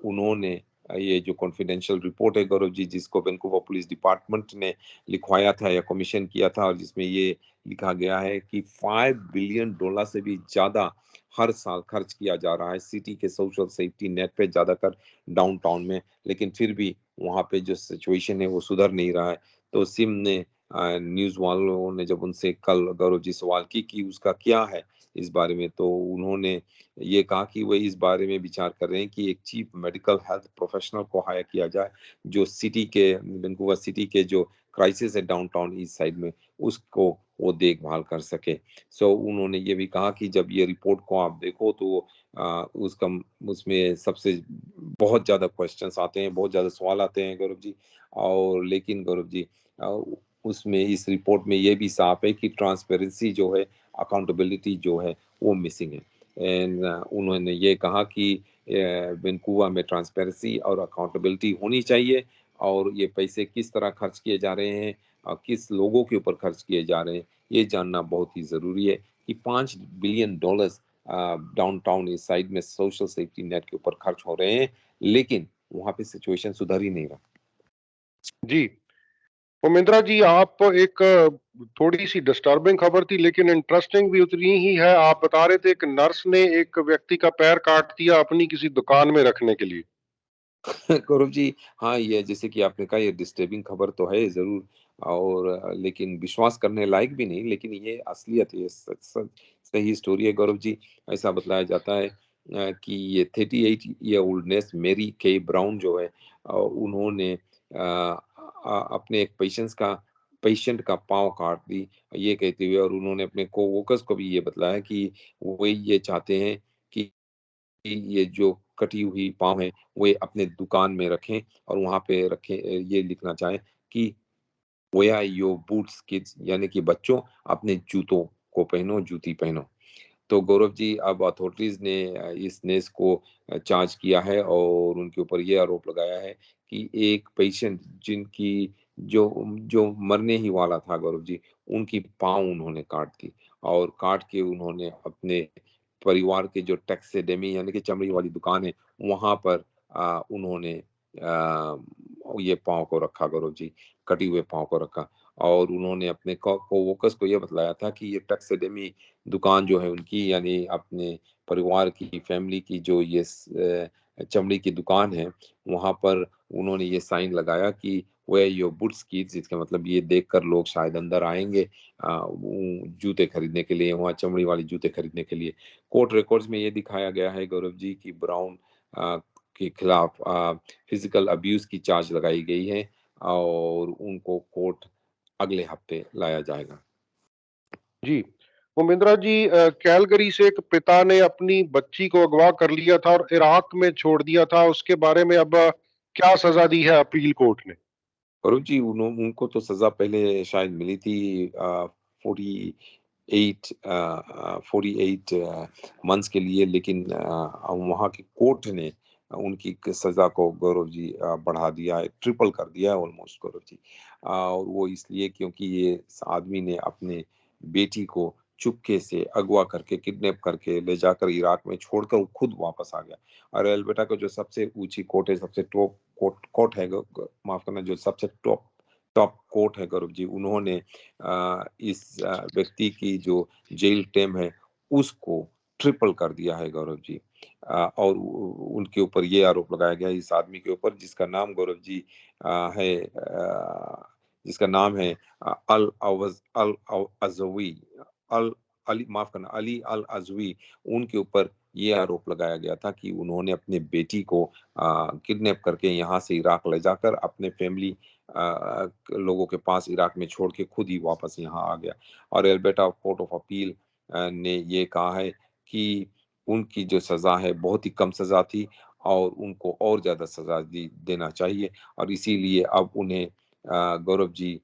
उन्होंने ये जो कॉन्फिडेंशियल रिपोर्ट है गौरव जी, जिसको वैंकूवर पुलिस डिपार्टमेंट ने लिखवाया था या कमीशन किया था, और जिसमें ये लिखा गया है कि $5 बिलियन से भी ज़्यादा हर साल खर्च किया जा रहा है सिटी के सोशल सेफ्टी नेट पे, ज़्यादातर डाउनटाउन में। लेकिन फिर भी वहाँ पे जो सिचुएशन है वो सुधर नहीं रहा है। तो सिम ने न्यूज़ वालों ने जब उनसे कल गौरव जी सवाल की कि उसका क्या है इस बारे में, तो उन्होंने ये कहा कि वो इस बारे में विचार कर रहे हैं कि एक चीफ मेडिकल हेल्थ प्रोफेशनल को हायर किया जाए, जो सिटी के वैंकूवर सिटी के जो क्राइसिस है डाउनटाउन ईस्ट साइड में, उसको वो देखभाल कर सके। सो उन्होंने ये भी कहा कि जब ये रिपोर्ट को आप देखो तो उसका उसमें सबसे बहुत ज़्यादा क्वेश्चंस आते हैं, बहुत ज़्यादा सवाल आते हैं गौरव जी। और लेकिन गौरव जी, अ, उसमें इस रिपोर्ट में ये भी साफ है कि ट्रांसपेरेंसी जो है, अकाउंटेबिलिटी जो है, वो मिसिंग है। एंड उन्होंने ये कहा कि वैंकूवर में ट्रांसपेरेंसी और अकाउंटेबिलिटी होनी चाहिए, और ये पैसे किस तरह खर्च किए जा रहे हैं और किस लोगों के ऊपर खर्च किए जा रहे हैं, ये जानना बहुत ही ज़रूरी है। कि $5 बिलियन डाउनटाउन इस साइड में सोशल सेफ्टी नेट के ऊपर खर्च हो रहे हैं, लेकिन वहाँ पे सिचुएशन सुधर ही नहीं रहा। जी, उमेंद्रा जी, आप एक थोड़ी सी डिस्टर्बिंग खबर थी लेकिन इंटरेस्टिंग भी उतनी ही है। आप बता रहे थे एक नर्स ने एक व्यक्ति का पैर काट दिया अपनी किसी दुकान में रखने के लिए। गौरव जी, हाँ, ये जैसे कि आपने कहा, ये डिस्टर्बिंग खबर तो है ज़रूर, और लेकिन विश्वास करने लायक भी नहीं, लेकिन ये असलियत है, ये सच सच सही स्टोरी है गौरव जी। ऐसा बतलाया जाता है कि ये 38 ईयर ओल्ड नेस मेरी के ब्राउन जो है, उन्होंने अपने एक पेशेंट का पाँव काट दी, ये कहते हुए, और उन्होंने अपने कोवर्कर्स को भी ये बतलाया कि वो ये चाहते हैं कि ये जो कटी हुई पाँव है, वो ये अपने दुकान में रखें, और वहाँ पे रखें, ये लिखना चाहें कि वेयर योर बूट्स किड्स, यानी कि बच्चों, अपने जूतों को पहनो, जूती पहनो। तो गौरव जी, अब अथॉरिटीज़ ने इस नेस को चार्ज किया है, और उनके ऊपर ये आरोप लगाया है कि एक पेशेंट जिनकी जो जो मरने ही वाला था गौरव जी, उनकी पाँव उन्होंने काट दी, और काट के उन्होंने अपने परिवार के जो टैक्सेडेमी यानी कि चमड़ी वाली दुकान है, वहाँ पर उन्होंने ये पाँव को रखा गौरव जी, कटे हुए पाँव को रखा। और उन्होंने अपने कोवर्कर्स को ये बतलाया था कि ये टैक्सेडेमी दुकान जो है उनकी, यानी अपने परिवार की, फैमिली की जो ये चमड़ी की दुकान है, वहाँ पर उन्होंने ये साइन लगाया कि वेयर योर बूट्स किड्स, इसका मतलब ये देखकर लोग शायद अंदर आएँगे वो जूते खरीदने के लिए, वहाँ चमड़ी वाले जूते खरीदने के लिए। कोर्ट रिकॉर्ड्स में ये दिखाया गया है गौरव जी कि ब्राउन के खिलाफ फिजिकल अब्यूज़ की चार्ज लगाई गई है, और उनको कोर्ट अगले हफ्ते लाया जाएगा। जी, उमेंद्रा जी, कैलगरी से एक पिता ने अपनी बच्ची को अगवा कर लिया था और इराक में छोड़ दिया था। उसके बारे में अब क्या सजा दी है अपील कोर्ट ने? करुण जी, उनको तो सज़ा पहले शायद मिली थी 40 48 मंथ्स के लिए, लेकिन वहाँ की कोर्ट ने उनकी सजा को गौरव जी बढ़ा दिया है, ट्रिपल कर दिया है ऑलमोस्ट गौरव जी। और वो इसलिए क्योंकि ये इस आदमी ने अपने बेटी को चुपके से अगवा करके किडनैप करके ले जाकर इराक में छोड़कर वो खुद वापस आ गया। और एल्बर्टा का जो सबसे ऊंची कोर्ट है, सबसे टॉप कोर्ट है, माफ करना, जो सबसे टॉप टॉप कोर्ट है गौरव जी, उन्होंने इस व्यक्ति की जो जेल टर्म है उसको ट्रिपल कर दिया है गौरव जी। और उनके ऊपर ये आरोप लगाया गया है इस आदमी के ऊपर, जिसका नाम गौरव जी है, जिसका नाम है अल अवज अल अजवी अल अली, माफ करना, अली अल अजवी। उनके ऊपर ये आरोप लगाया गया था कि उन्होंने अपने बेटी को किडनैप करके यहाँ से इराक ले जाकर अपने फैमिली लोगों के पास इराक में छोड़ के खुद ही वापस यहाँ आ गया। और एल्बर्टा कोर्ट ऑफ अपील ने ये कहा है कि उनकी जो सजा है बहुत ही कम सजा थी और उनको और ज्यादा सजा देना चाहिए। और इसीलिए अब उन्हें गौरव जी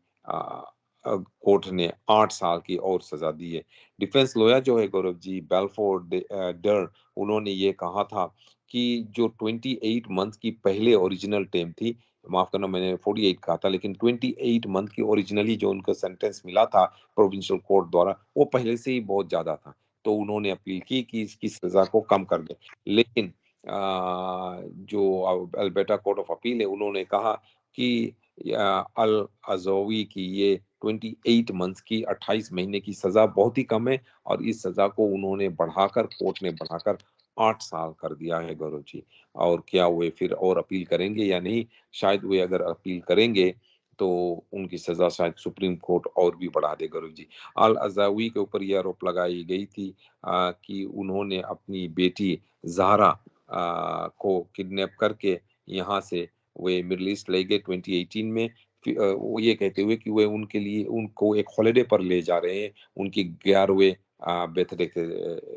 कोर्ट ने 8 साल की और सजा दी है। डिफेंस लॉयर जो है गौरव जी, बेल्फोर डर, उन्होंने ये कहा था कि जो 28 मंथ की पहले ओरिजिनल टेम थी, माफ करना मैंने 48 कहा था, लेकिन 28 मंथ की ओरिजिनली जो उनको सेंटेंस मिला था प्रोविंशियल कोर्ट द्वारा, वो पहले से ही बहुत ज्यादा था। तो उन्होंने अपील की कि इसकी सजा को कम कर दे। लेकिन जो अल्बर्टा कोर्ट ऑफ अपील है, उन्होंने कहा कि अल अजोवी की ये 28 मंथ्स की 28 महीने की सजा बहुत ही कम है, और इस सजा को उन्होंने बढ़ाकर, कोर्ट ने बढ़ाकर 8 साल कर दिया है गौरव जी। और क्या वे फिर और अपील करेंगे या नहीं? शायद वे अगर अपील करेंगे तो उनकी सजा शायद सुप्रीम कोर्ट और भी बढ़ा दे गौरव जी। अल अजावी के ऊपर यह आरोप लगाई गई थी कि उन्होंने अपनी बेटी ज़हरा को किडनैप करके यहाँ से वे मिडल ईस्ट ले गए 2018 में। वो ये कहते हुए कि वे उनके लिए, उनको एक हॉलिडे पर ले जा रहे हैं, उनकी 11वें बर्थडे के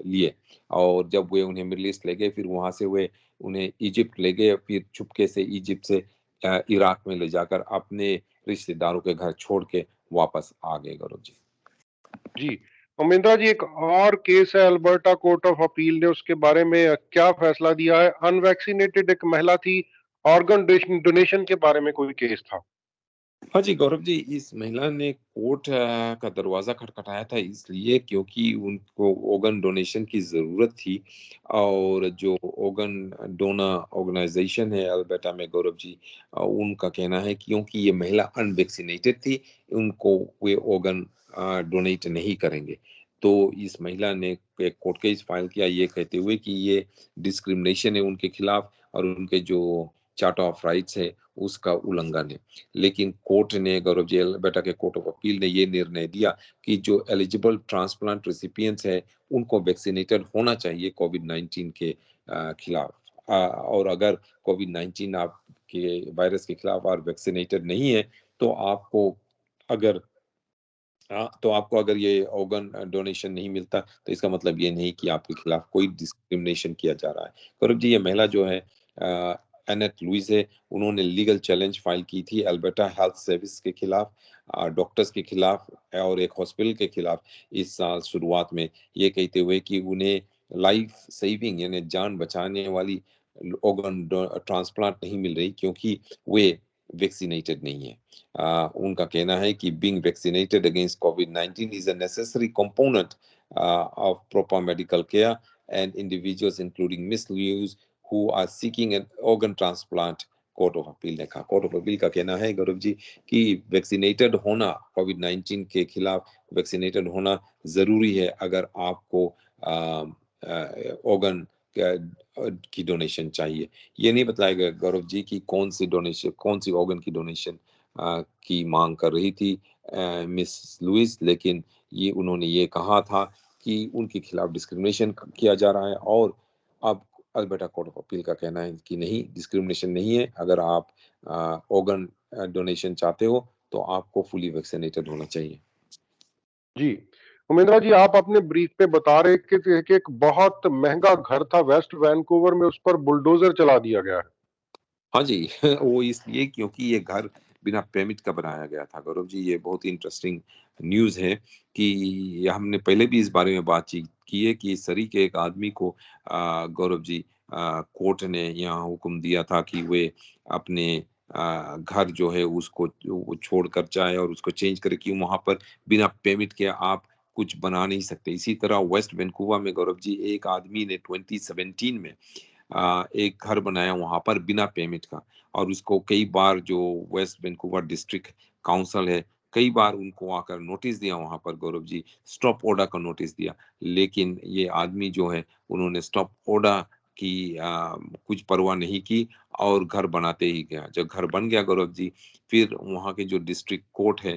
लिए। और जब वे उन्हें मिडल ईस्ट ले गए, फिर वहां से वे उन्हें इजिप्ट ले गए, फिर चुपके से इजिप्ट से इराक में ले जाकर अपने रिश्तेदारों के घर छोड़ के वापस आ गए गौरव जी। जी, उमेंद्रा जी, एक और केस है अल्बर्टा कोर्ट ऑफ अपील ने, उसके बारे में क्या फैसला दिया है? अनवैक्सीनेटेड एक महिला थी, ऑर्गन डोनेशन के बारे में कोई केस था? हाँ जी गौरव जी, इस महिला ने कोर्ट का दरवाजा खटखटाया था इसलिए क्योंकि उनको ऑर्गन डोनेशन की जरूरत थी। और जो ऑर्गन डोनर ऑर्गेनाइजेशन है अल्बर्टा में गौरव जी, उनका कहना है कि क्योंकि ये महिला अनवैक्सीनेटेड थी, उनको वे ऑर्गन डोनेट नहीं करेंगे। तो इस महिला ने एक कोर्ट केस फाइल किया ये कहते हुए कि ये डिस्क्रिमिनेशन है उनके खिलाफ, और उनके जो चार्टर ऑफ राइट्स है उसका उल्लंघन है। लेकिन कोर्ट ने, गौरव जी, अल्बर्टा के कोर्ट ऑफ अपील ने ये निर्णय दिया कि जो एलिजिबल ट्रांसप्लांट रेसिपिएंट्स है उनको वैक्सीनेटेड होना चाहिए कोविड 19 के खिलाफ। और अगर कोविड 19 आपके वायरस के खिलाफ और वैक्सीनेटेड नहीं है, तो आपको अगर तो आपको अगर ये ऑर्गन डोनेशन नहीं मिलता, तो इसका मतलब ये नहीं कि आपके खिलाफ कोई डिस्क्रिमिनेशन किया जा रहा है। गौरव जी, ये महिला जो है एनेट लुइस है, उन्होंने लीगल चैलेंज फाइल की थी अल्बर्टा हेल्थ सर्विस के खिलाफ, डॉक्टर्स के खिलाफ और एक हॉस्पिटल के खिलाफ इस साल शुरुआत में, ये कहते हुए कि उन्हें लाइफ सेविंग यानी जान बचाने वाली ऑर्गन ट्रांसप्लांट नहीं मिल रही क्योंकि वे वैक्सीनेटेड नहीं है। उनका कहना है कि being vaccinated against COVID-19 is a necessary component of proper medical care, and individuals including Miss Lewis who are seeking an organ transplant, court of appeal ने कहा। कोर्ट ऑफ अपील का कहना है गौरव जी कि वैक्सीनेटेड होना, कोविड 19 के खिलाफ vaccinated होना जरूरी है अगर आपको ऑर्गन की डोनेशन चाहिए। ये नहीं बताया गया गौरव जी कि कौन सी डोनेशन, कौन सी ऑर्गन की डोनेशन की मांग कर रही थी मिस लुइस, लेकिन ये उन्होंने ये कहा था कि उनके खिलाफ डिस्क्रिमिनेशन किया जा रहा है। और अब अल्बर्टा कोर्ट ऑफ अपील का कहना है कि नहीं, डिस्क्रिमिनेशन नहीं है। अगर आप ऑर्गन डोनेशन चाहते हो तो आपको फुली वैक्सीनेटेड होना चाहिए। जी, उमेंद्रा जी, आप अपने ब्रीफ पे बता रहे कि एक बहुत महंगा घर था वेस्ट वैंकूवर में, उस पर बुलडोजर चला दिया गया है। हाँ जी वो इसलिए क्योंकि ये घर बिना पेमेंट का बनाया गया था। गौरव जी, ये बहुत ही इंटरेस्टिंग न्यूज़ है कि हमने पहले भी इस बारे में बातचीत की है कि सरी के एक आदमी को गौरव जी कोर्ट ने यहाँ हुक्म दिया था कि वे अपने घर जो है उसको वो छोड़कर जाए और उसको चेंज करे कि वहाँ पर बिना पेमेंट के आप कुछ बना नहीं सकते। इसी तरह वेस्ट वैंकूवर में गौरव जी एक आदमी ने 2017 में एक घर बनाया वहाँ पर बिना पेमेंट का, और उसको कई बार जो वेस्ट वैंकूवर डिस्ट्रिक्ट काउंसिल है, कई बार उनको आकर नोटिस दिया वहाँ पर गौरव जी, स्टॉप ऑर्डर का नोटिस दिया। लेकिन ये आदमी जो है उन्होंने स्टॉप ऑर्डर की कुछ परवाह नहीं की और घर बनाते ही गया। जब घर बन गया गौरव जी, फिर वहाँ के जो डिस्ट्रिक्ट कोर्ट है,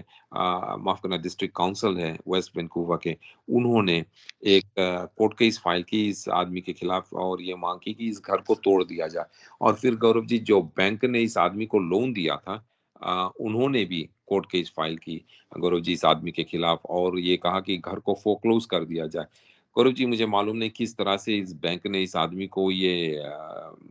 माफ करना डिस्ट्रिक्ट काउंसिल है वेस्ट वैंकूवर के, उन्होंने एक कोर्ट केस फाइल की इस आदमी के खिलाफ और ये मांग की कि इस घर को तोड़ दिया जाए। और फिर गौरव जी जो बैंक ने इस आदमी को लोन दिया था, उन्होंने भी कोर्ट केस फाइल की गौरव जी इस आदमी के खिलाफ और ये कहा कि घर को फोकलोज कर दिया जाए। गौरव जी मुझे मालूम नहीं किस तरह से इस बैंक ने इस आदमी को ये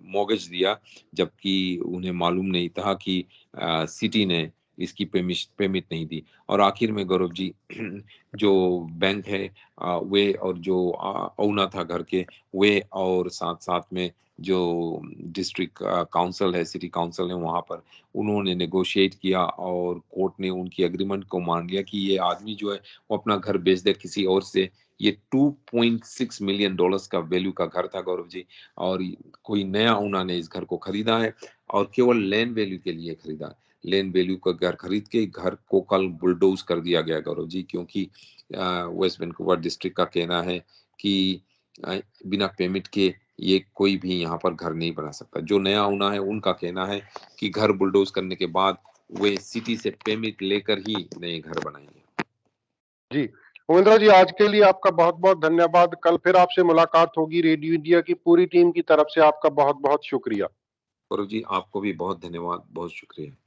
मॉर्गेज दिया, जबकि उन्हें मालूम नहीं था कि सिटी ने इसकी पेमेंट नहीं दी। और आखिर में गौरव जी जो बैंक है वे और जो ओनर था घर के, वे और साथ-साथ में जो डिस्ट्रिक्ट काउंसिल है, सिटी काउंसिल है वहाँ पर, उन्होंने नेगोशिएट किया और कोर्ट ने उनकी एग्रीमेंट को मान लिया कि ये आदमी जो है वो अपना घर बेच दे किसी और से। ये $2.6 मिलियन का वैल्यू का घर था गौरव जी, और कोई नया ओनर ने इस घर को खरीदा है और केवल लैंड वैल्यू के लिए खरीदा। लैंड वैल्यू का घर खरीद के घर को कल बुलडोज कर दिया गया गौरव जी, क्योंकि वेस्ट वैंकूवर डिस्ट्रिक्ट का कहना है कि बिना पेमेंट के ये कोई भी यहाँ पर घर नहीं बना सकता। जो नया ओनर है उनका कहना है कि घर बुलडोज करने के बाद वे सिटी से पेमेंट लेकर ही नए घर बनाएंगे। जी, उमेंद्र जी, आज के लिए आपका बहुत-बहुत धन्यवाद। कल फिर आपसे मुलाकात होगी। रेडियो इंडिया की पूरी टीम की तरफ से आपका बहुत-बहुत शुक्रिया। गौरव जी आपको भी बहुत धन्यवाद, बहुत शुक्रिया।